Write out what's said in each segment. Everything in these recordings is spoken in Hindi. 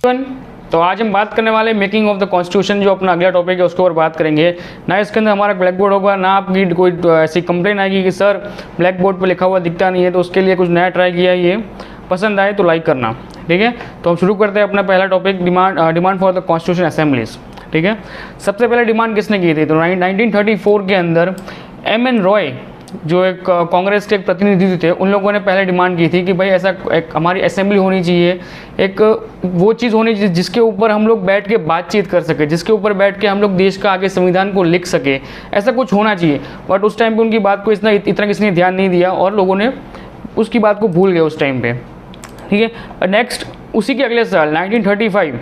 तो आज हम बात करने वाले मेकिंग ऑफ द कॉन्स्टिट्यूशन, जो अपना अगला टॉपिक है उसके ऊपर बात करेंगे। ना इसके अंदर हमारा ब्लैक बोर्ड होगा, ना आपकी कोई ऐसी कंप्लेन आएगी कि सर ब्लैक बोर्ड पे लिखा हुआ दिखता नहीं है। तो उसके लिए कुछ नया ट्राई किया है, ये पसंद आए तो लाइक करना, ठीक है। तो हम शुरू करते हैं अपना पहला topic, demand for the constitution assemblies, ठीक है। सबसे पहले डिमांड किसने की थी? तो 1934 के अंदर एम.एन. रॉय, जो एक कांग्रेस के एक प्रतिनिधि थे, उन लोगों ने पहले डिमांड की थी कि भाई ऐसा एक हमारी असेंबली होनी चाहिए, एक वो चीज़ होनी चाहिए जिसके ऊपर हम लोग बैठ के बातचीत कर सके, जिसके ऊपर बैठ के हम लोग देश का आगे संविधान को लिख सके, ऐसा कुछ होना चाहिए। बट उस टाइम पे उनकी बात को इतना किसी ने ध्यान नहीं दिया और लोगों ने उसकी बात को भूल गए उस टाइम पे, ठीक है। नेक्स्ट उसी के अगले साल 1935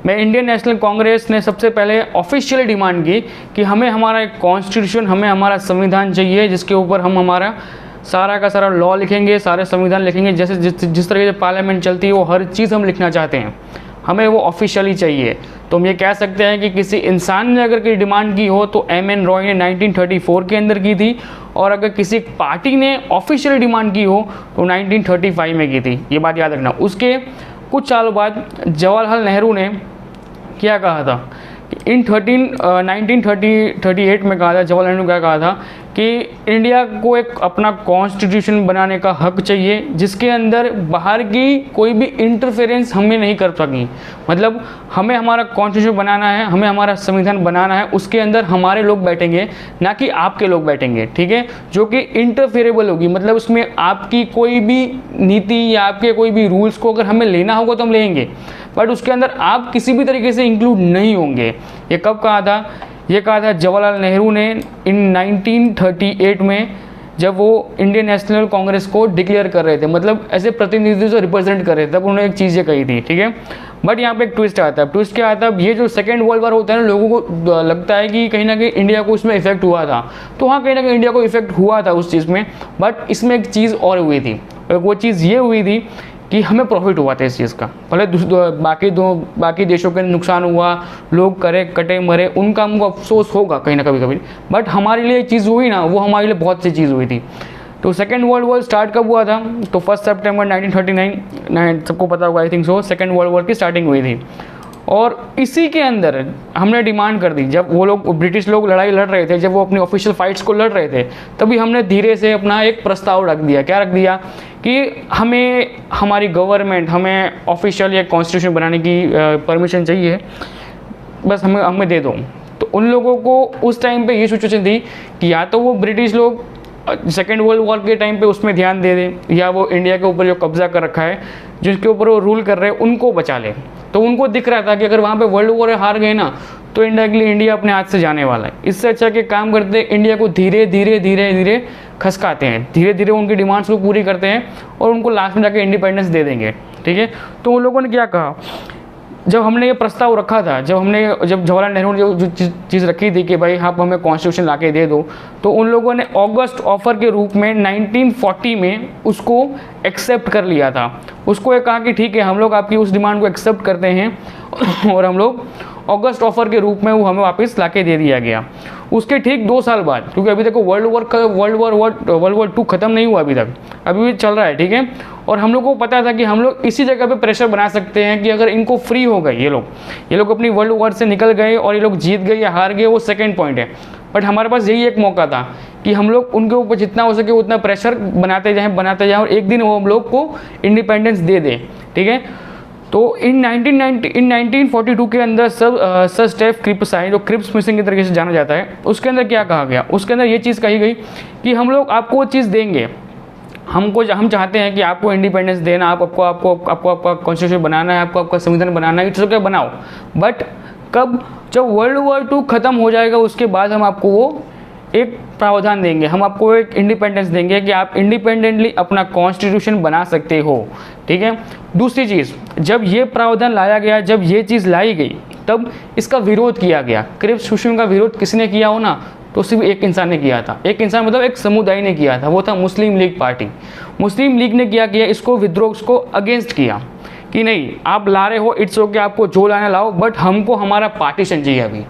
में इंडियन नेशनल कांग्रेस ने सबसे पहले ऑफिशियली डिमांड की कि हमें हमारा एक कॉन्स्टिट्यूशन, हमें हमारा संविधान चाहिए जिसके ऊपर हम हमारा सारा का सारा लॉ लिखेंगे, सारे संविधान लिखेंगे, जैसे जिस तरह से पार्लियामेंट चलती है वो हर चीज़ हम लिखना चाहते हैं, हमें वो ऑफिशियली चाहिए। तो हम ये कह सकते हैं कि किसी इंसान ने अगर कोई डिमांड की हो तो एम.एन. रॉय ने 1934 के अंदर की थी, और अगर किसी पार्टी ने ऑफिशियली डिमांड की हो तो 1935 में की थी, ये बात याद रखना। उसके कुछ सालों बाद जवाहरलाल नेहरू ने क्या कहा था कि 1938 में कहा था, जवाहरलाल नेहरू ने क्या कहा था कि इंडिया को एक अपना कॉन्स्टिट्यूशन बनाने का हक चाहिए जिसके अंदर बाहर की कोई भी इंटरफेरेंस हमें नहीं कर सकें। मतलब हमें हमारा कॉन्स्टिट्यूशन बनाना है, हमें हमारा संविधान बनाना है, उसके अंदर हमारे लोग बैठेंगे, ना कि आपके लोग बैठेंगे, ठीक है, जो कि इंटरफेरेबल होगी। मतलब उसमें आपकी कोई भी नीति या आपके कोई भी रूल्स को अगर हमें लेना होगा तो हम लेंगे, बट उसके अंदर आप किसी भी तरीके से इंक्लूड नहीं होंगे। ये कब कहा था? ये कहा था जवाहरलाल नेहरू ने इन 1938 में, जब वो इंडियन नेशनल कांग्रेस को डिक्लेयर कर रहे थे, मतलब ऐसे प्रतिनिधित्व से रिप्रेजेंट कर रहे थे, तब उन्होंने एक चीज़ ये कही थी, ठीक है। बट यहाँ पे एक ट्विस्ट आता है। ट्विस्ट क्या आता है? ये जो सेकेंड वर्ल्ड वॉर होता है ना, लोगों को लगता है कि कहीं ना कहीं इंडिया को उसमें इफेक्ट हुआ था। तो हाँ, कहीं ना कहीं इंडिया को इफेक्ट हुआ था उस चीज़ में, बट इसमें एक चीज़ और हुई थी। वो चीज़ ये हुई थी कि हमें प्रॉफिट हुआ था इस चीज़ का। भले बाकी देशों के नुकसान हुआ, लोग कटे मरे, उनका हमको अफसोस होगा कहीं ना कभी, बट हमारे लिए चीज़ हुई ना, वो हमारे लिए बहुत सी चीज़ हुई थी। तो सेकेंड वर्ल्ड वॉर स्टार्ट कब हुआ था? तो 1 सितंबर 1939, सबको पता होगा I think so, second world war की स्टार्टिंग हुई थी। और इसी के अंदर हमने डिमांड कर दी, जब वो लोग ब्रिटिश लोग लड़ाई लड़ रहे थे, जब वो अपनी ऑफिशियल फाइट्स को लड़ रहे थे, तभी हमने धीरे से अपना एक प्रस्ताव रख दिया। क्या रख दिया? कि हमें हमारी गवर्नमेंट, हमें ऑफिशियल एक कॉन्स्टिट्यूशन बनाने की परमिशन चाहिए, बस हमें दे दो। तो उन लोगों को उस टाइम पे ये सिचुएशन थी कि या तो वो ब्रिटिश लोग सेकेंड वर्ल्ड वॉर के टाइम पे उसमें ध्यान दे दें, या वो इंडिया के ऊपर जो कब्जा कर रखा है, जिसके ऊपर वो रूल कर रहे हैं, उनको बचा ले। तो उनको दिख रहा था कि अगर वहाँ पे वर्ल्ड वॉर हार गए ना, तो इंडायरेक्टली इंडिया अपने हाथ से जाने वाला है। इससे अच्छा कि काम करते हैं, इंडिया को धीरे धीरे खसकाते हैं, धीरे धीरे उनकी डिमांड्स को पूरी करते हैं और उनको लास्ट में जाकर इंडिपेंडेंस दे देंगे, ठीक है। तो उन लोगों ने क्या कहा, जब हमने ये प्रस्ताव रखा था, जब जवाहरलाल नेहरू ने जो चीज़ रखी थी कि भाई आप हमें कॉन्स्टिट्यूशन ला के दे दो, तो उन लोगों ने अगस्त ऑफर के रूप में 1940 में उसको एक्सेप्ट कर लिया था। उसको ये कहा कि ठीक है, हम लोग आपकी उस डिमांड को एक्सेप्ट करते हैं और हम लोग अगस्त ऑफर के रूप में वो हमें वापस ला के दे दिया गया। उसके ठीक 2 साल बाद, क्योंकि अभी तक वर्ल्ड वॉर 2 खत्म नहीं हुआ, अभी भी चल रहा है, ठीक है। और हम लोग को पता था कि हम लोग इसी जगह पे प्रेशर बना सकते हैं कि अगर इनको फ्री हो गए, ये लोग अपनी वर्ल्ड वॉर से निकल गए और ये लोग जीत गए या हार गए, वो सेकेंड पॉइंट है। बट हमारे पास यही एक मौका था कि हम लोग उनके ऊपर जितना हो सके उतना प्रेशर बनाते जाएं और एक दिन वो हम लोग को इंडिपेंडेंस दे दें, ठीक है। तो इन 1942 के अंदर सर स्टेफ क्रिप्स आए, जो क्रिप्स मिसिंग की तरीके से जाना जाता है। उसके अंदर क्या कहा गया? उसके अंदर ये चीज़ कही गई कि हम लोग आपको वो चीज़ देंगे, हम चाहते हैं कि आपको इंडिपेंडेंस देना, आपको आपका कॉन्स्टिट्यूशन बनाना है, आपको आपका संविधान बनाना है, इट्स ओके बनाओ, बट कब? जब वर्ल्ड वॉर 2 खत्म हो जाएगा उसके बाद हम आपको वो एक प्रावधान देंगे, हम आपको एक इंडिपेंडेंस देंगे कि आप इंडिपेंडेंटली अपना कॉन्स्टिट्यूशन बना सकते हो, ठीक है। दूसरी चीज़, जब ये प्रावधान लाया गया, जब ये चीज़ लाई गई, तब इसका विरोध किया गया। क्रिप्स मिशन का विरोध किसने किया हो ना, तो सिर्फ एक इंसान ने किया था। एक इंसान मतलब एक समुदाय ने किया था, वो था मुस्लिम लीग पार्टी। मुस्लिम लीग ने क्या किया, इसको विद्रोह को अगेंस्ट किया कि नहीं, आप ला रहे हो, इट्स ओके, आपको जो लाना लाओ, बट हमको हमारा पार्टीशन चाहिए, अभी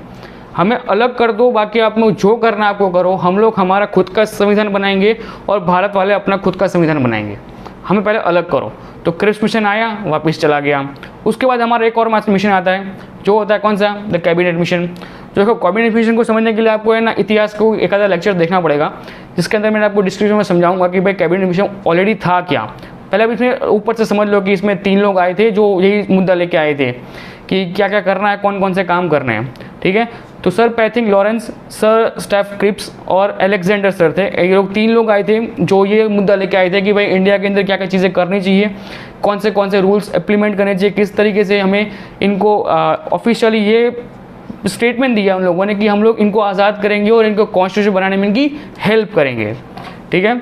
हमें अलग कर दो, बाकी आप लोग जो करना आपको करो, हम लोग हमारा खुद का संविधान बनाएंगे और भारत वाले अपना खुद का संविधान बनाएंगे। हमें पहले अलग करो। तो क्रिप्स मिशन आया, वापस चला गया। उसके बाद हमारा एक और मिशन आता है, जो होता है कौन सा, द कैबिनेट मिशन। जो देखो कैबिनेट मिशन को समझने के लिए आपको है ना इतिहास को एक आधा लेक्चर देखना पड़ेगा, जिसके अंदर मैं आपको डिस्क्रिप्शन में समझाऊंगा कि भाई कैबिनेट मिशन ऑलरेडी था क्या। पहले अब इसमें ऊपर से समझ लो कि इसमें 3 लोग आए थे जो यही मुद्दा लेके आए थे कि क्या क्या करना है, कौन कौन से काम करने हैं, ठीक है। तो sir Pethick Lawrence, sir Stafford Cripps और अलेक्जेंडर सर थे। ये लोग 3 लोग आए थे जो ये मुद्दा लेके आए थे कि भाई इंडिया के अंदर क्या क्या चीज़ें करनी चाहिए, कौन से रूल्स इम्प्लीमेंट करने चाहिए, किस तरीके से हमें इनको ऑफिशियली ये स्टेटमेंट दिया उन लोगों ने कि हम लोग इनको आज़ाद करेंगे और इनको कॉन्स्टिट्यूशन बनाने में इनकी हेल्प करेंगे, ठीक है।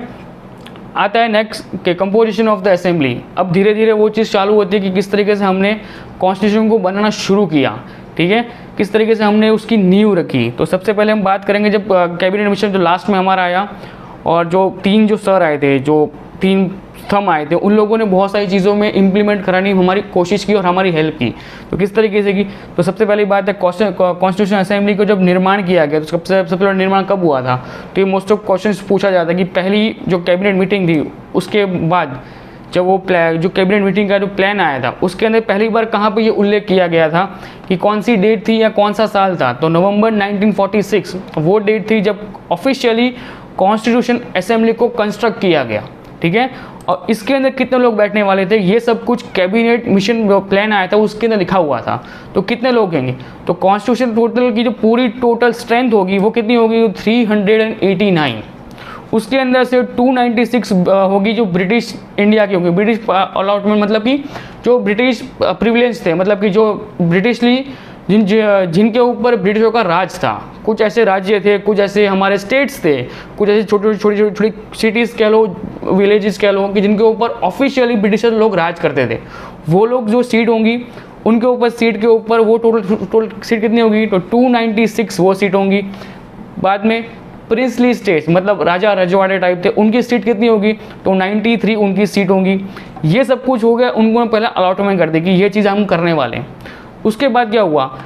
आता है नेक्स्ट के कंपोजिशन ऑफ द असेंबली। अब धीरे धीरे वो चीज़ चालू होती है कि किस तरीके से हमने कॉन्स्टिट्यूशन को बनाना शुरू किया, ठीक है, किस तरीके से हमने उसकी नींव रखी। तो सबसे पहले हम बात करेंगे जब कैबिनेट मिशन जो लास्ट में हमारा आया, और जो 3 जो सर आए थे, जो 3 थम आए थे, उन लोगों ने बहुत सारी चीज़ों में इम्प्लीमेंट कराने हमारी कोशिश की और हमारी हेल्प की। तो किस तरीके से की, तो सबसे पहली बात है कॉन्स्टिट्यूशन असेंबली को जब निर्माण किया गया, तो सबसे पहले निर्माण कब हुआ था। तो ये मोस्ट ऑफ क्वेश्चन पूछा जाता है कि पहली जो कैबिनेट मीटिंग थी उसके बाद जब वो जो कैबिनेट मीटिंग का जो प्लान आया था उसके अंदर पहली बार कहाँ पे ये उल्लेख किया गया था कि कौन सी डेट थी या कौन सा साल था। तो नवंबर 1946 वो डेट थी जब ऑफिशियली कॉन्स्टिट्यूशन असेंबली को कंस्ट्रक्ट किया गया, ठीक है। और इसके अंदर कितने लोग बैठने वाले थे, ये सब कुछ कैबिनेट मिशन जो प्लान आया था उसके अंदर लिखा हुआ था। तो कितने लोग होंगे, तो कॉन्स्टिट्यूशन टोटल की जो पूरी टोटल स्ट्रेंथ होगी वो कितनी होगी, 389। उसके अंदर से 296 होगी जो ब्रिटिश इंडिया की होगी, ब्रिटिश अलॉटमेंट, मतलब कि जो ब्रिटिश प्रिविलेज थे, मतलब कि जो ब्रिटिशली जिनके ऊपर ब्रिटिशों का राज था। कुछ ऐसे राज्य थे, कुछ ऐसे हमारे स्टेट्स थे, कुछ ऐसे छोटी सिटीज़ कह लो, विलेजेस कह लो, कि जिनके ऊपर ऑफिशियली ब्रिटिशर लोग राज करते थे। वो लोग जो सीट होंगी उनके ऊपर, सीट के ऊपर वो टोटल सीट कितनी होगी, तो 296 वो सीट होंगी। बाद में प्रिंसली स्टेट्स, मतलब राजा रजवाड़े टाइप थे, उनकी सीट कितनी होगी, तो 93 उनकी सीट होंगी। ये सब कुछ हो गया, उनको पहले अलॉटमेंट कर दी कि ये चीज़ हम करने वाले हैं। उसके बाद क्या हुआ,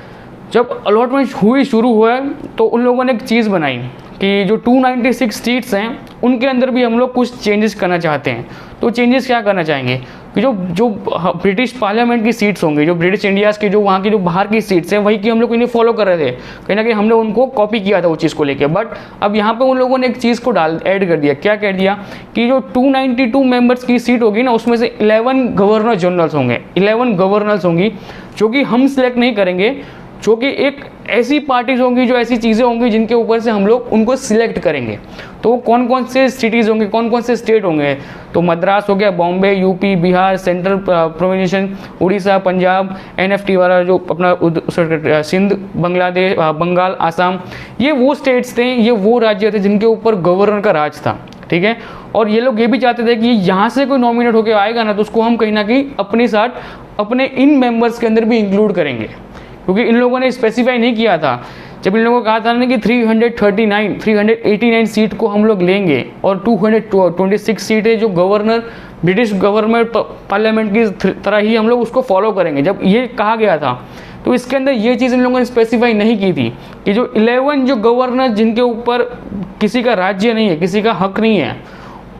जब अलॉटमेंट शुरू हुआ तो उन लोगों ने एक चीज़ बनाई कि जो 296 सीट्स हैं उनके अंदर भी हम लोग कुछ चेंजेस करना चाहते हैं। तो चेंजेस क्या करना चाहेंगे कि जो ब्रिटिश पार्लियामेंट की सीट्स होंगी, जो ब्रिटिश इंडियाज़ की जो वहाँ की जो बाहर की सीट्स हैं, वही की हम लोग इन्हें फॉलो कर रहे थे। कहीं ना कहीं हमने उनको कॉपी किया था उस चीज़ को लेकर। बट अब यहाँ पे उन लोगों ने एक चीज़ को ऐड कर दिया। क्या कह दिया कि जो 292 मेंबर्स की सीट होगी ना, उसमें से 11 गवर्नर जनरल्स होंगे, 11 गवर्नर्स होंगी जो कि हम सिलेक्ट नहीं करेंगे, जो कि एक ऐसी पार्टीज होंगी, जो ऐसी चीज़ें होंगी जिनके ऊपर से हम लोग उनको सिलेक्ट करेंगे। तो वो कौन कौन से सिटीज़ होंगे, कौन कौन से स्टेट होंगे, तो मद्रास हो गया, Bombay, UP, Bihar, central province, Orissa, Punjab, NFT वाला जो अपना सिंध, बांग्लादेश, बंगाल, आसाम, ये वो स्टेट्स थे, ये वो राज्य थे जिनके ऊपर गवर्नर का राज था, ठीक है। और ये लोग ये भी चाहते थे कि यहाँ से कोई नॉमिनेट होकर आएगा ना, तो उसको हम कहीं ना कहीं अपने साथ अपने इन मेंबर्स के अंदर भी इंक्लूड करेंगे, क्योंकि इन लोगों ने स्पेसिफाई नहीं किया था। जब इन लोगों को कहा था ना कि 389 सीट को हम लोग लेंगे और 226 सीटें जो गवर्नर ब्रिटिश गवर्नमेंट पार्लियामेंट की तरह ही हम लोग उसको फॉलो करेंगे, जब ये कहा गया था, तो इसके अंदर ये चीज़ इन लोगों ने स्पेसिफाई नहीं की थी कि जो 11 जो गवर्नर जिनके ऊपर किसी का राज्य नहीं है, किसी का हक नहीं है,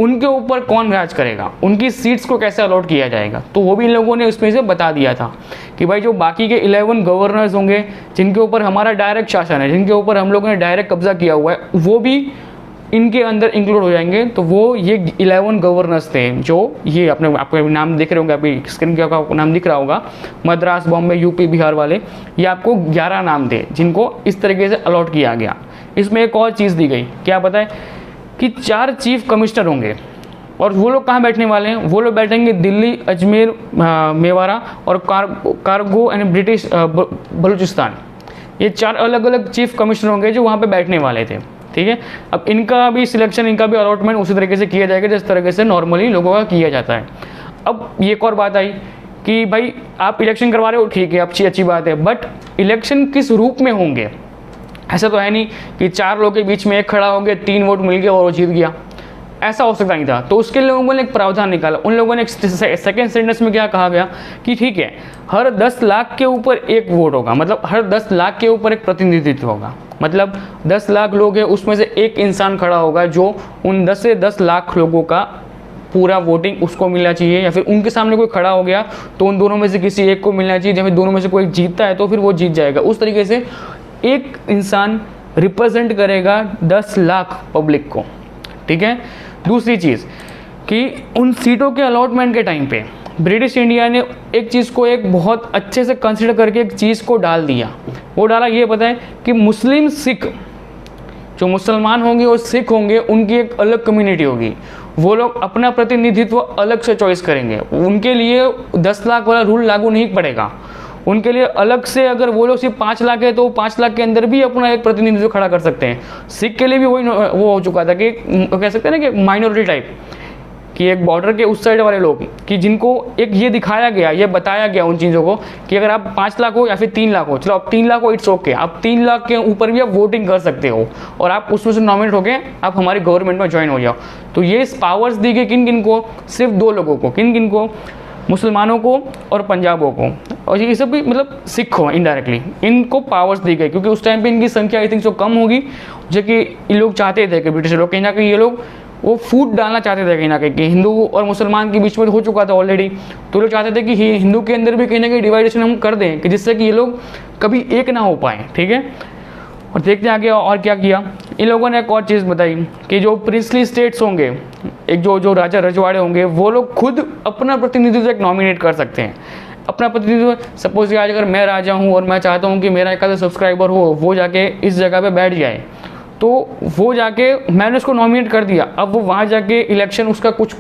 उनके ऊपर कौन राज करेगा, उनकी सीट्स को कैसे अलॉट किया जाएगा। तो वो भी इन लोगों ने उसमें से बता दिया था कि भाई जो बाकी के 11 गवर्नर्स होंगे जिनके ऊपर हमारा डायरेक्ट शासन है, जिनके ऊपर हम लोगों ने डायरेक्ट कब्जा किया हुआ है, वो भी इनके अंदर इंक्लूड हो जाएंगे। तो वो ये 11 गवर्नर्स थे, जो ये आपको नाम दिख रहे होंगे, अभी स्क्रीन का नाम दिख रहा होगा, मद्रास, बॉम्बे, यूपी, बिहार वाले, ये आपको 11 नाम थे जिनको इस तरीके से अलॉट किया गया। इसमें एक और चीज़ दी गई, क्या पता है कि 4 चीफ कमिश्नर होंगे, और वो लोग कहाँ बैठने वाले हैं, वो लोग बैठेंगे दिल्ली, अजमेर, मेवाड़ा और कारगो एंड ब्रिटिश बलूचिस्तान। ये 4 अलग अलग चीफ कमिश्नर होंगे जो वहाँ पे बैठने वाले थे, ठीक है। अब इनका भी सिलेक्शन, इनका भी अलॉटमेंट उसी तरीके से किया जाएगा जिस तरीके से नॉर्मली लोगों का किया जाता है। अब ये एक और बात आई कि भाई आप इलेक्शन करवा रहे हो, ठीक है, अच्छी बात है, बट इलेक्शन किस रूप में होंगे। ऐसा तो है नहीं कि 4 लोगों के बीच में एक खड़ा हो गया, 3 वोट मिल गया और वो जीत गया, ऐसा हो सकता नहीं था। तो उसके लिए लोगों ने एक प्रावधान निकाला। उन लोगों ने सेकेंड सेंटेंस में क्या कहा गया कि ठीक है, हर 10 लाख के ऊपर एक वोट होगा, मतलब हर 10 लाख के ऊपर एक प्रतिनिधित्व होगा, मतलब 10 लाख लोग हैं उसमें से एक इंसान खड़ा होगा जो उन 10 से 10 लाख लोगों का पूरा वोटिंग उसको मिलना चाहिए, या फिर उनके सामने कोई खड़ा हो गया तो उन दोनों में से किसी एक को मिलना चाहिए, जब दोनों में से कोई जीतता है तो फिर वो जीत जाएगा। उस तरीके से एक इंसान रिप्रेजेंट करेगा 10 लाख पब्लिक को, ठीक है। दूसरी चीज़ कि उन सीटों के अलॉटमेंट के टाइम पे ब्रिटिश इंडिया ने एक चीज़ को एक बहुत अच्छे से कंसिडर करके एक चीज़ को डाल दिया। वो डाला ये पता है कि मुस्लिम सिख, जो मुसलमान होंगे और सिख होंगे, उनकी एक अलग कम्युनिटी होगी, वो लोग अपना प्रतिनिधित्व अलग से चॉइस करेंगे। उनके लिए 10 लाख वाला रूल लागू नहीं पड़ेगा, उनके लिए अलग से, अगर वो लोग सिर्फ 5 लाख है तो 5 लाख के अंदर भी अपना एक प्रतिनिधित्व खड़ा कर सकते हैं। सिख के लिए भी वही वो हो चुका था कि कह सकते हैं ना कि माइनॉरिटी टाइप, कि एक बॉर्डर के उस साइड वाले लोग, कि जिनको एक ये दिखाया गया, ये बताया गया उन चीज़ों को कि अगर आप 5 लाख हो या फिर 3 लाख हो, चलो आप 3 लाख हो, इट्स ओके, आप 3 लाख के ऊपर भी आप वोटिंग कर सकते हो और आप उसमें से नॉमिनेट होकर आप हमारी गवर्नमेंट में ज्वाइन हो जाओ। तो ये पावर्स दी गई किन किन को? सिर्फ 2 लोगों को। किन किन को? मुसलमानों को और पंजाबों को, और ये सब भी मतलब सिख हो इनडायरेक्टली, इनको पावर्स दी गई क्योंकि उस टाइम पे इनकी संख्या आई थिंक सो कम होगी, जो कि ये लोग चाहते थे कि ब्रिटिश लोग कहीं ना कहीं ये लोग वो फूट डालना चाहते थे कहीं ना कहीं, कि हिंदू और मुसलमान के बीच में हो चुका था ऑलरेडी, तो लोग चाहते थे कि हिंदू के अंदर भी कहीं ना कहीं डिवाइडेशन हम कर दें, कि जिससे कि ये लोग कभी एक ना हो पाए, ठीक है। और देखते आगे और क्या किया इन लोगों ने। एक और चीज़ बताई कि जो प्रिंसली स्टेट्स होंगे, एक जो राजा रजवाड़े होंगे, वो लोग खुद अपना प्रतिनिधित्व एक नॉमिनेट कर सकते हैं। अपना प्रतिनिधित्व, सपोज आज अगर मैं राजा हूँ और मैं चाहता हूँ कि मेरा एक आधा सब्सक्राइबर हो, वो जाके इस जगह पे बैठ जाए, तो वो जाके मैंने उसको नॉमिनेट कर दिया। अब वो वहाँ जाके इलेक्शन उसका कुछ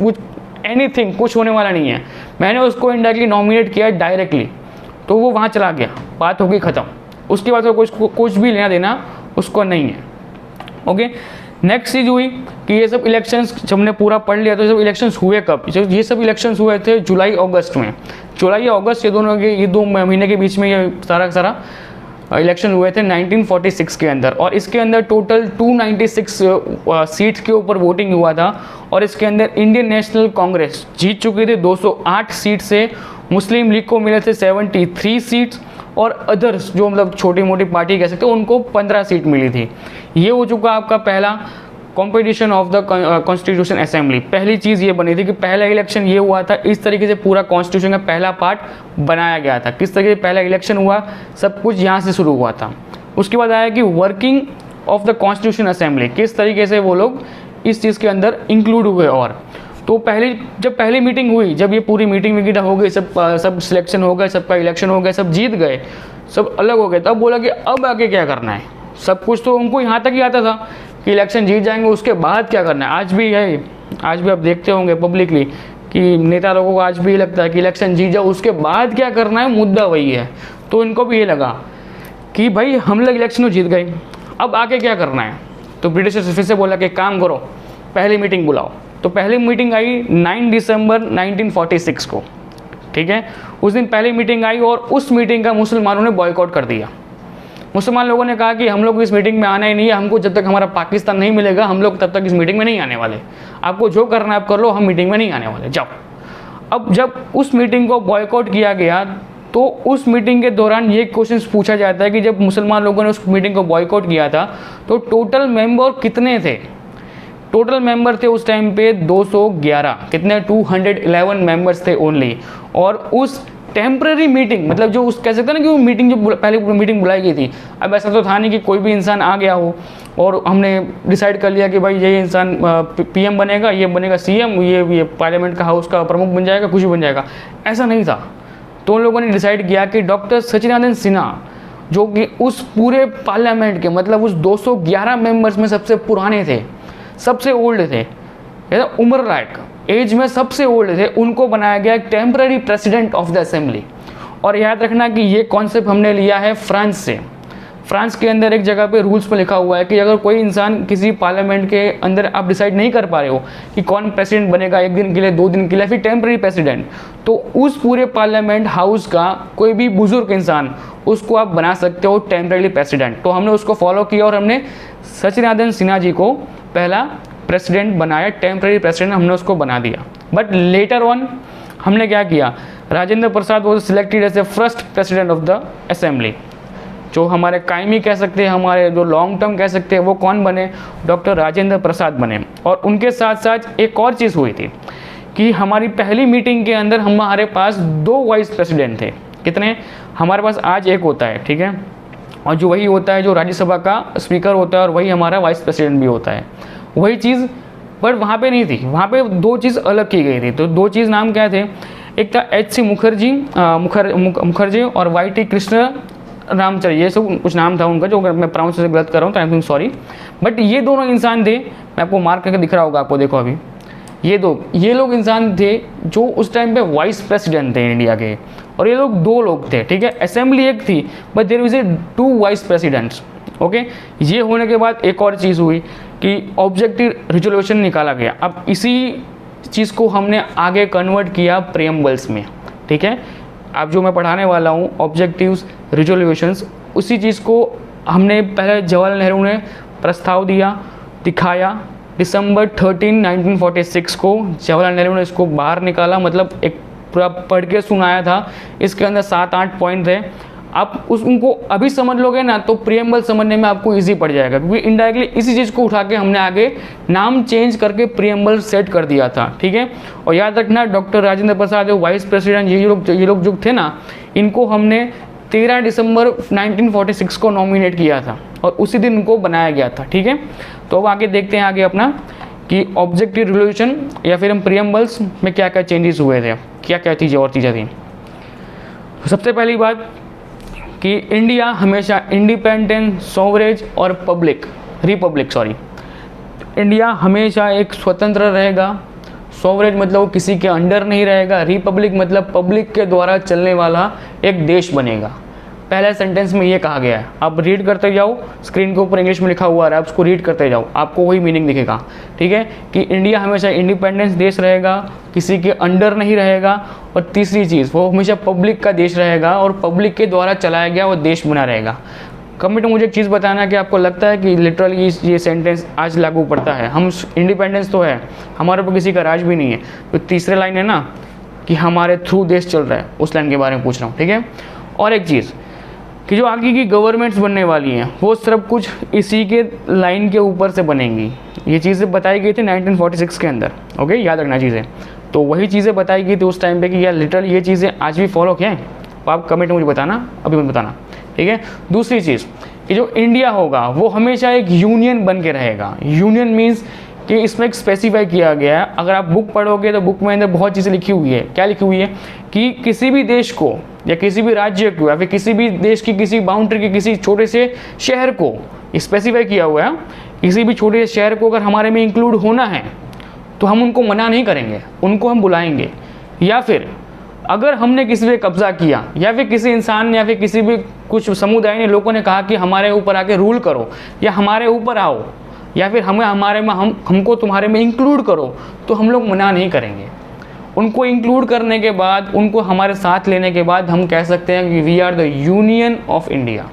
एनीथिंग कुछ होने वाला नहीं है, मैंने उसको इनडायरेक्टली नॉमिनेट किया डायरेक्टली, तो वो वहाँ चला गया, बात हो गई ख़त्म। उसके बाद कुछ भी लेना देना उसको नहीं है। ओके, नेक्स्ट चीज़ हुई कि ये सब इलेक्शंस जब हमने पूरा पढ़ लिया, तो ये सब इलेक्शंस हुए कब? ये सब इलेक्शंस हुए थे जुलाई अगस्त में। जुलाई और अगस्त ये 2 महीने के बीच में ये सारा इलेक्शन हुए थे 1946 के अंदर, और इसके अंदर टोटल 296 सीट्स के ऊपर वोटिंग हुआ था। और इसके अंदर इंडियन नेशनल कांग्रेस जीत चुकी थी 208 सीट से, मुस्लिम लीग को मिले थे 73 सीट्स, और अदर्स जो मतलब छोटी मोटी पार्टी कह सकते हो उनको 15 सीट मिली थी। ये हो चुका आपका पहला competition of the constitution assembly. पहली चीज़ ये बनी थी कि पहला इलेक्शन ये हुआ था, इस तरीके से पूरा कॉन्स्टिट्यूशन का पहला पार्ट बनाया गया था। किस तरीके से पहला इलेक्शन हुआ, सब कुछ यहाँ से शुरू हुआ था। उसके बाद आया कि working of the constitution assembly, किस तरीके से वो लोग इस चीज़ के अंदर इंक्लूड हुए। और तो जब पहली मीटिंग हुई, जब ये पूरी मीटिंग वगैरह हो गई, सब सिलेक्शन हो गए, सबका इलेक्शन हो गया, सब जीत गए, सब अलग हो गए, तब बोला कि अब आगे क्या करना है। सब कुछ तो उनको यहाँ तक ही आता था कि इलेक्शन जीत जाएंगे, उसके बाद क्या करना है। आज भी है, आज भी आप देखते होंगे पब्लिकली कि नेता लोगों को आज भी लगता है कि इलेक्शन जीत जाओ, उसके बाद क्या करना है, मुद्दा वही है। तो इनको भी ये लगा कि भाई हम लोग इलेक्शन में जीत गए, अब आगे क्या करना है। तो ब्रिटिश फिर से बोला कि काम करो, पहली मीटिंग बुलाओ। तो पहली मीटिंग आई 9 दिसंबर 1946 को, ठीक है। उस दिन पहली मीटिंग आई और उस मीटिंग का मुसलमानों ने बॉयकॉट कर दिया। मुसलमान लोगों ने कहा कि हम लोग इस मीटिंग में आना ही नहीं है, हमको जब तक हमारा पाकिस्तान नहीं मिलेगा हम लोग तब तक इस मीटिंग में नहीं आने वाले। आपको जो करना है आप कर लो, हम मीटिंग में नहीं आने वाले, जाओ। अब जब उस मीटिंग को बॉयकॉट किया गया, तो उस मीटिंग के दौरान ये क्वेश्चन पूछा जाता है कि जब मुसलमान लोगों ने उस मीटिंग को बॉयकॉट किया था तो टोटल मेंबर कितने थे। टोटल मेंबर थे उस टाइम पे 211, कितने 211 मेंबर्स थे ओनली। और उस टेम्पररी मीटिंग, मतलब जो उस कह सकते हैं ना कि वो मीटिंग जो पहले मीटिंग बुलाई गई थी, अब ऐसा तो था नहीं कि कोई भी इंसान आ गया हो और हमने डिसाइड कर लिया कि भाई ये इंसान पीएम बनेगा, ये बनेगा सीएम, ये पार्लियामेंट का हाउस का प्रमुख बन जाएगा, कुछ भी बन जाएगा, ऐसा नहीं था। तो उन लोगों ने डिसाइड किया कि डॉक्टर सचिदानंद सिन्हा, जो कि उस पूरे पार्लियामेंट के मतलब उस 211 मेंबर्स में सबसे पुराने थे, सबसे ओल्ड थे, उम्र लायक एज में सबसे ओल्ड थे, उनको बनाया गया temporary president of the assembly. और याद रखना कि ये कॉन्सेप्ट हमने लिया है फ्रांस से। फ्रांस के अंदर एक जगह पे रूल्स में लिखा हुआ है कि अगर कोई इंसान किसी पार्लियामेंट के अंदर आप डिसाइड नहीं कर पा रहे हो कि कौन प्रेसिडेंट बनेगा, 1 दिन के लिए, 2 दिन के लिए, फिर टेम्पररी प्रेसिडेंट, तो उस पूरे पार्लियामेंट हाउस का कोई भी बुजुर्ग इंसान, उसको आप बना सकते हो टेम्पररी प्रेसिडेंट। तो हमने उसको फॉलो किया और हमने सचिदानंद सिन्हा जी को पहला प्रेसिडेंट बनाया, टेम्पररी प्रेसिडेंट हमने उसको बना दिया। बट लेटर ऑन हमने क्या किया, Rajendra Prasad was selected as a first president of the assembly. जो हमारे कायमी कह सकते हैं, हमारे जो लॉन्ग टर्म कह सकते हैं, वो कौन बने, डॉक्टर राजेंद्र प्रसाद बने। और उनके साथ साथ एक और चीज़ हुई थी कि हमारी पहली मीटिंग के अंदर हमारे पास 2 वाइस प्रेसिडेंट थे। कितने? हमारे पास आज एक होता है, ठीक है, और जो वही होता है जो राज्यसभा का स्पीकर होता है, और वही हमारा वाइस प्रेसिडेंट भी होता है। वही चीज़ पर वहाँ पे नहीं थी, वहाँ पे 2 चीज़ अलग की गई थी। तो 2 चीज़ नाम क्या थे? एक था HC मुखर्जी और YT कृष्ण रामचर, ये सब कुछ नाम था उनका, जो अगर मैं प्रोनाउंस से गलत कर रहा हूँ तो आई एम सॉरी। बट ये दोनों इंसान थे, मैं आपको मार्क करके दिख रहा होगा आपको, देखो अभी ये लोग इंसान थे जो उस टाइम पे वाइस प्रेसिडेंट थे इंडिया के, और ये लोग 2 लोग थे, ठीक है। असेंबली एक थी but there was 2 vice presidents, okay. ये होने के बाद एक और चीज़ हुई कि ऑब्जेक्टिव रिजोल्यूशन निकाला गया। अब इसी चीज़ को हमने आगे कन्वर्ट किया प्रीएम्बल्स में, ठीक है। अब जो मैं पढ़ाने वाला हूँ ऑब्जेक्टिव्स रिजोल्यूशंस, उसी चीज़ को हमने पहले जवाहरलाल नेहरू ने प्रस्ताव दिया, दिखाया। दिसंबर 13, 1946 को जवाहरलाल नेहरू ने इसको बाहर निकाला, मतलब एक पूरा पढ़ के सुनाया था। इसके अंदर 7-8 पॉइंट थे। आप उनको अभी समझ लोगे ना तो प्रीएम्बल समझने में आपको इजी पड़ जाएगा, क्योंकि इनडायरेक्टली इसी चीज़ को उठा के हमने आगे नाम चेंज करके प्रीएम्बल सेट कर दिया था, ठीक है। और याद रखना, डॉक्टर राजेंद्र प्रसाद जो वाइस प्रेसिडेंट, ये लोग जो थे ना, इनको हमने 13 दिसंबर 1946 को नॉमिनेट किया था और उसी दिन इनको बनाया गया था, ठीक है। तो अब आगे देखते हैं आगे अपना कि ऑब्जेक्टिव रिजोल्यूशन या फिर हम प्रीएम्बल्स में क्या क्या चेंजेस हुए थे, क्या क्या चीज़ें और चीज़ें थी। सबसे पहली बात कि इंडिया हमेशा इंडिपेंडेंट, सॉवरेज और रिपब्लिक इंडिया हमेशा एक स्वतंत्र रहेगा। सॉवरेज मतलब वो किसी के अंडर नहीं रहेगा। रिपब्लिक मतलब पब्लिक के द्वारा चलने वाला एक देश बनेगा। पहले सेंटेंस में ये कहा गया है। आप रीड करते जाओ, स्क्रीन के ऊपर इंग्लिश में लिखा हुआ है, आप उसको रीड करते जाओ, आपको वही मीनिंग दिखेगा, ठीक है। कि इंडिया हमेशा इंडिपेंडेंस देश रहेगा, किसी के अंडर नहीं रहेगा, और तीसरी चीज़ वो हमेशा पब्लिक का देश रहेगा और पब्लिक के द्वारा चलाया गया वो देश बना रहेगा। कमेंट में मुझे एक चीज़ बताना कि आपको लगता है कि लिटरली ये सेंटेंस आज लागू पड़ता है। हम इंडिपेंडेंस तो है, हमारे ऊपर किसी का राज भी नहीं है। तो तीसरे लाइन है ना कि हमारे थ्रू देश चल रहा है, उस लाइन के बारे में पूछ रहा हूँ, ठीक है। और एक चीज़ कि जो आगे की गवर्नमेंट्स बनने वाली हैं वो सब कुछ इसी के लाइन के ऊपर से बनेंगी। ये चीज़ें बताई गई थी 1946 के अंदर, ओके, याद रखना चीज़ें। तो वही चीज़ें बताई गई थी उस टाइम पे कि यार लिटरली ये चीज़ें आज भी फॉलो किए हैं। तो आप कमेंट में मुझे बताना, अभी मत बताना, ठीक है। दूसरी चीज़ कि जो इंडिया होगा वो हमेशा एक यूनियन बन के रहेगा। यूनियन मीन्स कि इसमें एक स्पेसिफाई किया गया है। अगर आप बुक पढ़ोगे तो बुक में अंदर बहुत चीज़ें लिखी हुई है। क्या लिखी हुई है कि किसी भी देश को या किसी भी राज्य को या फिर किसी भी देश की किसी बाउंड्री के किसी छोटे से शहर को स्पेसिफाई किया हुआ है। किसी भी छोटे से शहर को अगर हमारे में इंक्लूड होना है तो हम उनको मना नहीं करेंगे, उनको हम बुलाएंगे। या फिर अगर हमने किसी पे कब्जा किया या फिर किसी इंसान ने या फिर किसी भी कुछ समुदाय ने लोगों ने कहा कि हमारे ऊपर आके रूल करो या हमारे ऊपर आओ या फिर हमको तुम्हारे में इंक्लूड करो, तो हम लोग मना नहीं करेंगे। उनको इंक्लूड करने के बाद, उनको हमारे साथ लेने के बाद हम कह सकते हैं कि we are the union of India.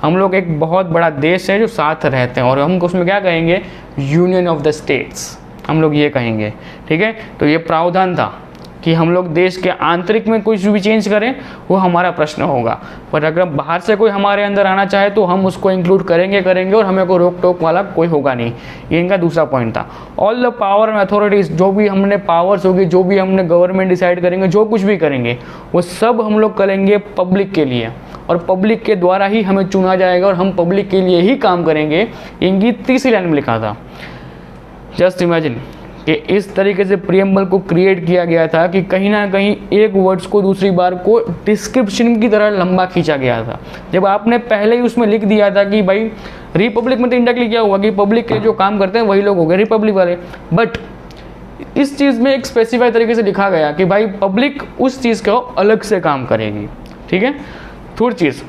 हम लोग एक बहुत बड़ा देश है जो साथ रहते हैं, और हम उसमें क्या कहेंगे, यूनियन ऑफ द स्टेट्स, हम लोग ये कहेंगे, ठीक है। तो ये प्रावधान था कि हम लोग देश के आंतरिक में कुछ भी चेंज करें वो हमारा प्रश्न होगा, पर अगर बाहर से कोई हमारे अंदर आना चाहे तो हम उसको इंक्लूड करेंगे और हमें कोई रोक टोक वाला कोई होगा नहीं। ये इनका दूसरा पॉइंट था। All the power and authorities, जो भी हमने पावर्स होगी, जो भी हमने गवर्नमेंट डिसाइड करेंगे, जो कुछ भी करेंगे वो सब हम लोग करेंगे पब्लिक के लिए, और पब्लिक के द्वारा ही हमें चुना जाएगा और हम पब्लिक के लिए ही काम करेंगे। इनकी तीसरी लाइन में लिखा था। जस्ट इमेजिन कि इस तरीके से प्रीएम्बल को क्रिएट किया गया था कि कहीं ना कहीं एक वर्ड्स को दूसरी बार को डिस्क्रिप्शन की तरह लंबा खींचा गया था। जब आपने पहले ही उसमें लिख दिया था कि भाई रिपब्लिक में तो इंडायरेक्टली क्या हुआ कि पब्लिक के जो काम करते हैं वही लोग हो गए रिपब्लिक वाले, बट इस चीज़ में एक स्पेसिफाई तरीके से लिखा गया कि भाई पब्लिक उस चीज़ को अलग से काम करेगी, ठीक है। थर्ड चीज़,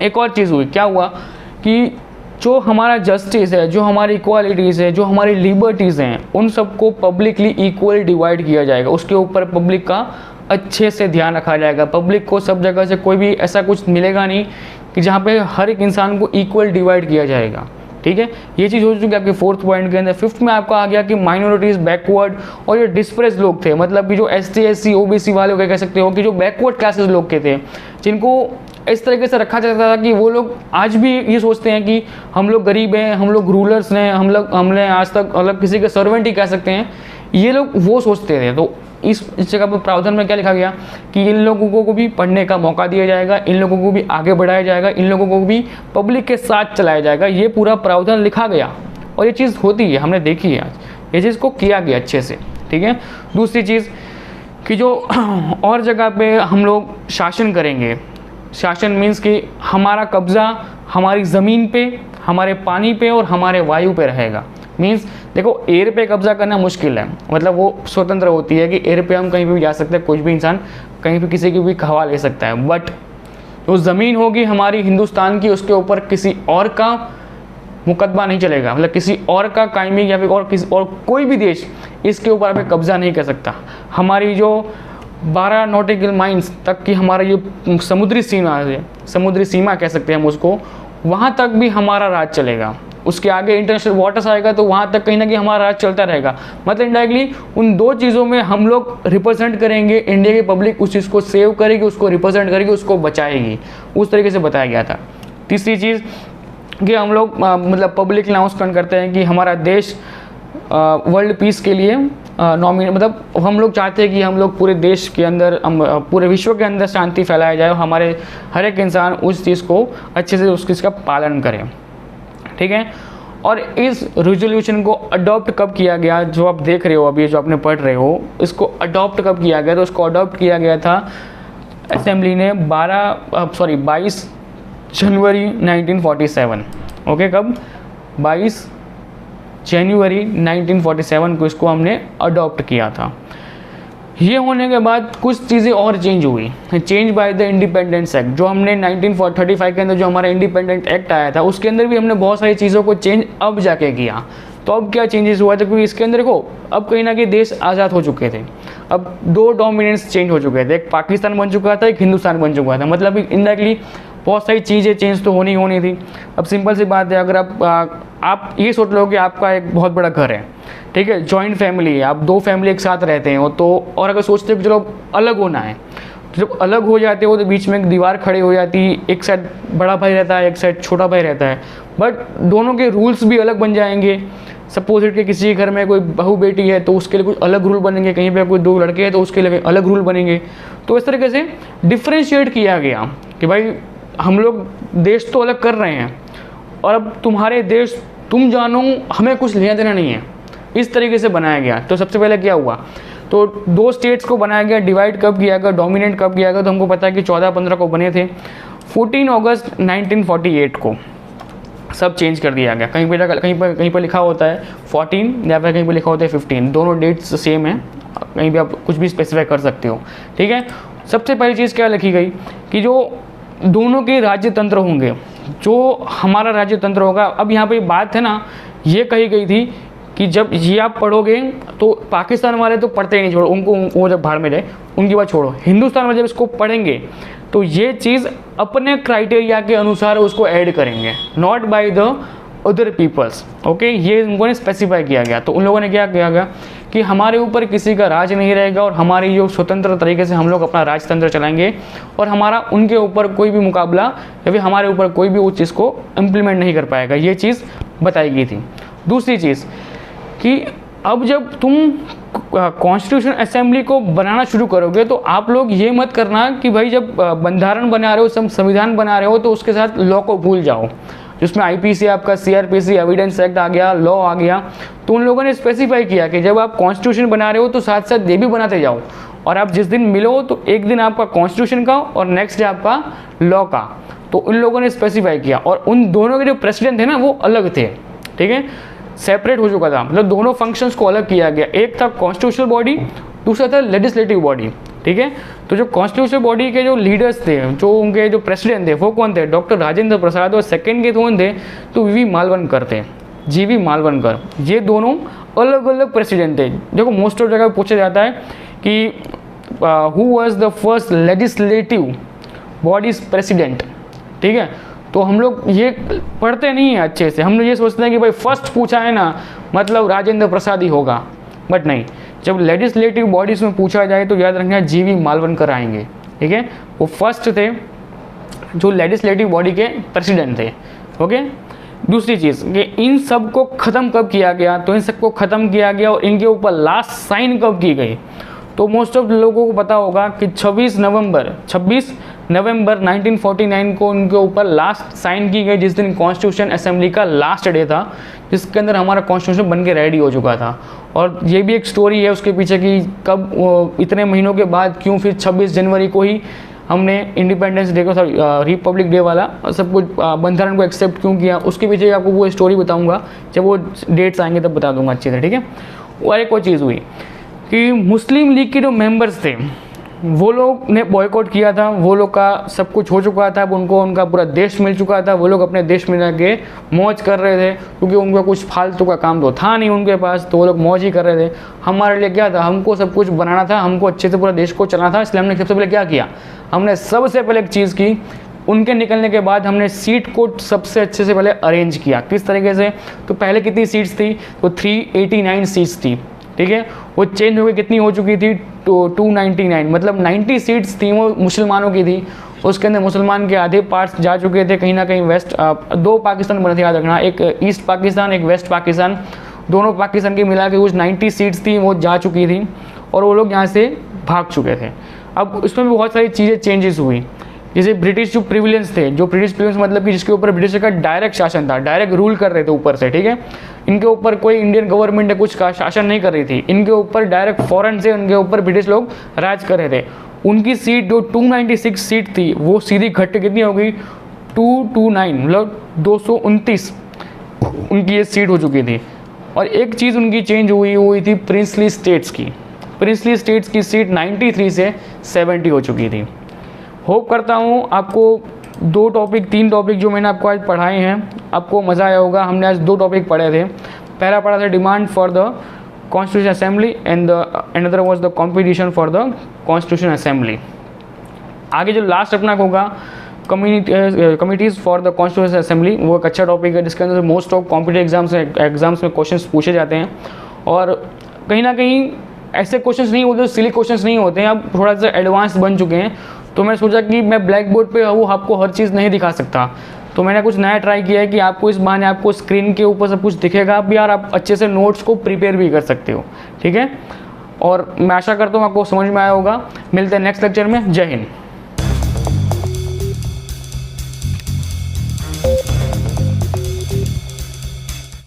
एक और चीज़ हुई, क्या हुआ कि जो हमारा जस्टिस है, जो हमारी इक्वालिटीज़ है, जो हमारी लिबर्टीज़ हैं, उन सबको पब्लिकली इक्वल डिवाइड किया जाएगा। उसके ऊपर पब्लिक का अच्छे से ध्यान रखा जाएगा। पब्लिक को सब जगह से कोई भी ऐसा कुछ मिलेगा नहीं कि जहाँ पे हर एक इंसान को इक्वल डिवाइड किया जाएगा, ठीक है। ये चीज़ हो चुकी है आपके फोर्थ पॉइंट के अंदर। फिफ्थ में आपका आ गया कि माइनॉरिटीज़, बैकवर्ड और जो डिस्प्रेस लोग थे, मतलब कि जो ST SC OBC वाले कह सकते हो कि जो बैकवर्ड क्लासेस लोग के थे, जिनको इस तरीके से रखा जाता था कि वो लोग आज भी ये सोचते हैं कि हम लोग गरीब हैं, हम लोग रूलर्स हैं, हमने आज तक मतलब किसी के सर्वेंट ही कह सकते हैं। ये लोग वो सोचते थे। तो इस जगह पर प्रावधान में क्या लिखा गया कि इन लोगों को भी पढ़ने का मौका दिया जाएगा, इन लोगों को भी आगे बढ़ाया जाएगा, इन लोगों को भी पब्लिक के साथ चलाया जाएगा। ये पूरा प्रावधान लिखा गया और ये चीज़ होती है, हमने देखी है आज, ये चीज़ को किया गया अच्छे से, ठीक है। दूसरी चीज़ कि जो और जगह पे हम लोग शासन करेंगे, शासन मीन्स कि हमारा कब्ज़ा हमारी ज़मीन पे, हमारे पानी पे और हमारे वायु पे रहेगा। मीन्स देखो, एयर पे कब्ज़ा करना मुश्किल है, मतलब वो स्वतंत्र होती है कि एयर पे हम कहीं भी जा सकते हैं, कोई भी इंसान कहीं भी किसी की भी हवा ले सकता है। बट जो ज़मीन होगी हमारी हिंदुस्तान की, उसके ऊपर किसी और का मुकदमा नहीं चलेगा, मतलब किसी और का कायमी या फिर और कोई भी देश इसके ऊपर अभी कब्ज़ा नहीं कर सकता। हमारी जो 12 नॉटिकल माइल्स तक की हमारा ये समुद्री सीमा है, समुद्री सीमा कह सकते हैं हम उसको, वहाँ तक भी हमारा राज चलेगा। उसके आगे इंटरनेशनल वाटर्स आएगा तो वहाँ तक कहीं ना कहीं हमारा राज चलता रहेगा। मतलब इंडायरेक्टली उन दो चीज़ों में हम लोग रिप्रेजेंट करेंगे, इंडिया की पब्लिक उस चीज़ को सेव करेगी, उसको रिप्रेजेंट करेगी, उसको बचाएगी, उस तरीके से बताया गया था। तीसरी चीज़ कि हम लोग मतलब पब्लिक अनाउंसमेंट करते हैं कि हमारा देश वर्ल्ड पीस के लिए मतलब हम लोग चाहते हैं कि हम लोग पूरे देश के अंदर, पूरे विश्व के अंदर शांति फैलाया जाए और हमारे हर एक इंसान उस चीज़ को अच्छे से उस चीज़ का पालन करे, ठीक है। और इस रेजोल्यूशन को अडॉप्ट कब किया गया, जो आप देख रहे हो अभी, जो आपने पढ़ रहे हो, इसको अडॉप्ट कब किया गया? तो उसको अडॉप्ट किया गया था असेंबली ने 22 जनवरी 1947। ओके, कब? 22 जनवरी 1947 को इसको हमने अडॉप्ट किया था। ये होने के बाद कुछ चीज़ें और चेंज हुई, change by the independence act. जो हमने 1935 के अंदर जो हमारा इंडिपेंडेंट एक्ट आया था, उसके अंदर भी हमने बहुत सारी चीज़ों को चेंज अब जाके किया। तो अब क्या चेंजेस हुआ था? क्योंकि इसके अंदर देखो, अब कहीं ना कहीं देश आज़ाद हो चुके थे, अब दो डोमिनेंस चेंज हो चुके थे, एक पाकिस्तान बन चुका था, एक हिंदुस्तान बन चुका था। मतलब इनडायरेक्टली बहुत सारी चीज़ें चेंज तो होनी थी। अब सिंपल सी बात है, अगर आप ये सोच लो कि आपका एक बहुत बड़ा घर है, ठीक है, जॉइंट फैमिली है, आप दो फैमिली एक साथ रहते हैं तो, और अगर सोचते हो कि चलो अलग होना है, तो जब अलग हो जाते हो तो बीच में एक दीवार खड़ी हो जाती है, एक साइड बड़ा भाई रहता है, एक साइड छोटा भाई रहता है, बट दोनों के रूल्स भी अलग बन जाएंगे। सपोज इट कि किसी के घर में कोई बहू बेटी है तो उसके लिए कुछ अलग रूल बनेंगे, कहीं पे कोई दो लड़के हैं तो उसके लिए अलग रूल बनेंगे। तो इस तरीके से डिफ्रेंशिएट किया गया कि भाई हम लोग देश तो अलग कर रहे हैं और अब तुम्हारे देश तुम जानो, हमें कुछ लेना देना नहीं है, इस तरीके से बनाया गया। तो सबसे पहले क्या हुआ, तो दो स्टेट्स को बनाया गया। डिवाइड कब किया गया, डोमिनेट कब किया गया? तो हमको पता है कि 14-15 को बने थे। 14 अगस्त 1948 को सब चेंज कर दिया गया। कहीं पर लिखा होता है 14 या फिर कहीं पर लिखा होता है 15, दोनों डेट्स सेम है, कहीं भी आप कुछ भी स्पेसिफाई कर सकते हो, ठीक है। सबसे पहली चीज़ क्या लिखी गई कि जो दोनों के राज्य तंत्र होंगे, जो हमारा राज्य तंत्र होगा। अब यहाँ पे बात है ना, ये कही गई थी कि जब ये आप पढ़ोगे तो पाकिस्तान वाले तो पढ़ते ही नहीं, छोड़ो उनको, वो जब भाड़ में जाए उनकी बात छोड़ो, हिंदुस्तान में जब इसको पढ़ेंगे तो ये चीज़ अपने क्राइटेरिया के अनुसार उसको ऐड करेंगे, not by the other peoples. Okay, ये उनको ने स्पेसिफाई किया गया। तो उन लोगों ने क्या किया गया कि हमारे ऊपर किसी का राज नहीं रहेगा और हमारी जो स्वतंत्र तरीके से हम लोग अपना राजतंत्र चलाएंगे और हमारा उनके ऊपर कोई भी मुकाबला या फिर हमारे ऊपर कोई भी उस चीज़ को इम्प्लीमेंट नहीं कर पाएगा, ये चीज़ बताई गई थी। दूसरी चीज़ कि अब जब तुम कॉन्स्टिट्यूशन असेंबली को बनाना शुरू करोगे तो आप लोग ये मत करना कि भाई जब बंधारण बना रहे हो, संविधान बना रहे हो, तो उसके साथ लॉ को भूल जाओ, जिसमें आईपीसी, आपका सीआरपीसी, एविडेंस एक्ट आ गया, लॉ आ गया। तो उन लोगों ने स्पेसिफाई किया कि जब आप कॉन्स्टिट्यूशन बना रहे हो तो साथ साथ ये भी बनाते जाओ, और आप जिस दिन मिलो तो एक दिन आपका कॉन्स्टिट्यूशन का और नेक्स्ट डे आपका लॉ का। तो उन लोगों ने स्पेसिफाई किया, और उन दोनों के जो प्रेसिडेंट थे ना वो अलग थे, ठीक है, सेपरेट हो चुका था, मतलब दोनों फंक्शंस को अलग किया गया। एक था कॉन्स्टिट्यूशनल बॉडी, दूसरा था लेजिस्लेटिव बॉडी, ठीक है। तो जो कॉन्स्टिट्यूशनल बॉडी के जो लीडर्स थे, जो उनके जो प्रेसिडेंट थे, वो कौन थे? डॉक्टर राजेंद्र प्रसाद। और सेकंड के कौन थे? तो वी मालवनकर थे, जीवी मालवनकर। ये दोनों अलग अलग प्रेसिडेंट थे। देखो मोस्ट ऑफ जगह पूछा जाता है कि who was the first legislative bodies president, ठीक है। तो हम लोग ये पढ़ते नहीं हैं अच्छे से, हम लोग ये सोचते हैं कि भाई फर्स्ट पूछा है ना मतलब राजेंद्र प्रसाद ही होगा, बट नहीं, जब लेजिस्लेटिव बॉडीज में पूछा जाए तो याद रखना जीवी मालवनकर आएंगे, ठीक है। वो फर्स्ट थे जो लेजिस्लेटिव बॉडी के प्रेसिडेंट थे, ओके। दूसरी चीज़ कि इन सब को ख़त्म कब किया गया, तो इन सब को ख़त्म किया गया और इनके ऊपर लास्ट साइन कब की गई, तो मोस्ट ऑफ लोगों को पता होगा कि 26 नवंबर 1949 को उनके ऊपर लास्ट साइन की गई, जिस दिन कॉन्स्टिट्यूशन असेंबली का लास्ट डे था, जिसके अंदर हमारा कॉन्स्टिट्यूशन बन के रेडी हो चुका था। और ये भी एक स्टोरी है उसके पीछे कि कब इतने महीनों के बाद क्यों फिर 26 जनवरी को ही हमने इंडिपेंडेंस डे को, रिपब्लिक डे वाला सब कुछ बंधारण को एक्सेप्ट क्यों किया, उसके पीछे आपको वो स्टोरी बताऊंगा, जब वो डेट्स आएंगे तब बता दूंगा अच्छे से, ठीक है। और एक और चीज़ हुई कि मुस्लिम लीग के जो मेंबर्स थे वो लोग ने बॉयकॉट किया था, वो लोग का सब कुछ हो चुका था, उनको उनका पूरा देश मिल चुका था, वो लोग अपने देश में जाके मौज कर रहे थे, क्योंकि उनका कुछ फालतू का काम तो था नहीं उनके पास, तो वो लोग मौज ही कर रहे थे। हमारे लिए क्या था, हमको सब कुछ बनाना था, हमको अच्छे से पूरा देश को चलाना था, इसलिए हमने सबसे पहले क्या किया, हमने सबसे पहले एक चीज़ की, उनके निकलने के बाद हमने सीट को सबसे अच्छे से पहले अरेंज किया। किस तरीके से, तो पहले कितनी सीट्स थी, तो 389 सीट्स थी, ठीक है, वो चेंज हो गई, कितनी हो चुकी थी, 299, मतलब 90 सीट्स थी वो मुसलमानों की थी। उसके अंदर मुसलमान के आधे पार्ट्स जा चुके थे कहीं ना कहीं वेस्ट, दो पाकिस्तान बने थे याद रखना, एक ईस्ट पाकिस्तान एक वेस्ट पाकिस्तान, दोनों पाकिस्तान की मिला के कुछ 90 सीट्स थी वो जा चुकी थी और वो लोग यहाँ से भाग चुके थे। अब इसमें भी बहुत सारी चीज़ें चेंजेस हुई, जैसे ब्रिटिश जो प्रिविलेंस थे, जो ब्रिटिश प्रिविलेंस मतलब कि जिसके ऊपर ब्रिटिश का डायरेक्ट शासन था, डायरेक्ट रूल कर रहे थे ऊपर से, ठीक है, इनके ऊपर कोई इंडियन गवर्नमेंट ने कुछ का शासन नहीं कर रही थी, इनके ऊपर डायरेक्ट फॉरेन से उनके ऊपर ब्रिटिश लोग राज कर रहे थे। उनकी सीट जो 296 सीट थी वो सीधी घट के कितनी हो गई, 229, मतलब 229 उनकी ये सीट हो चुकी थी। और एक चीज़ उनकी चेंज हुई थी प्रिंसली स्टेट्स की, प्रिंसली स्टेट्स की सीट 93 से 70 हो चुकी थी। होप करता हूँ आपको तीन टॉपिक जो मैंने आपको आज पढ़ाए हैं आपको मज़ा आया होगा। हमने आज 2 टॉपिक पढ़े थे, पहला पढ़ा था demand for the constitution assembly and another was the competition for the constitution assembly. आगे जो लास्ट अपना होगा committees for the constitution assembly, वो एक अच्छा टॉपिक है जिसके अंदर मोस्ट ऑफ कॉम्पिटेटिव एग्जाम्स में क्वेश्चन पूछे जाते हैं और कहीं ना कहीं ऐसे क्वेश्चंस नहीं होते, सिली क्वेश्चंस नहीं होते हैं, अब थोड़ा सा एडवांस बन चुके हैं। तो मैं सोचा कि मैं ब्लैक बोर्ड पे वो आपको हर चीज़ नहीं दिखा सकता, तो मैंने कुछ नया ट्राई किया है कि आपको इस बहाने आपको स्क्रीन के ऊपर सब कुछ दिखेगा, अब यार आप अच्छे से नोट्स को प्रिपेयर भी कर सकते हो, ठीक है। और मैं आशा करता हूँ आपको समझ में आया होगा। मिलते हैं नेक्स्ट लेक्चर में। जय हिंद।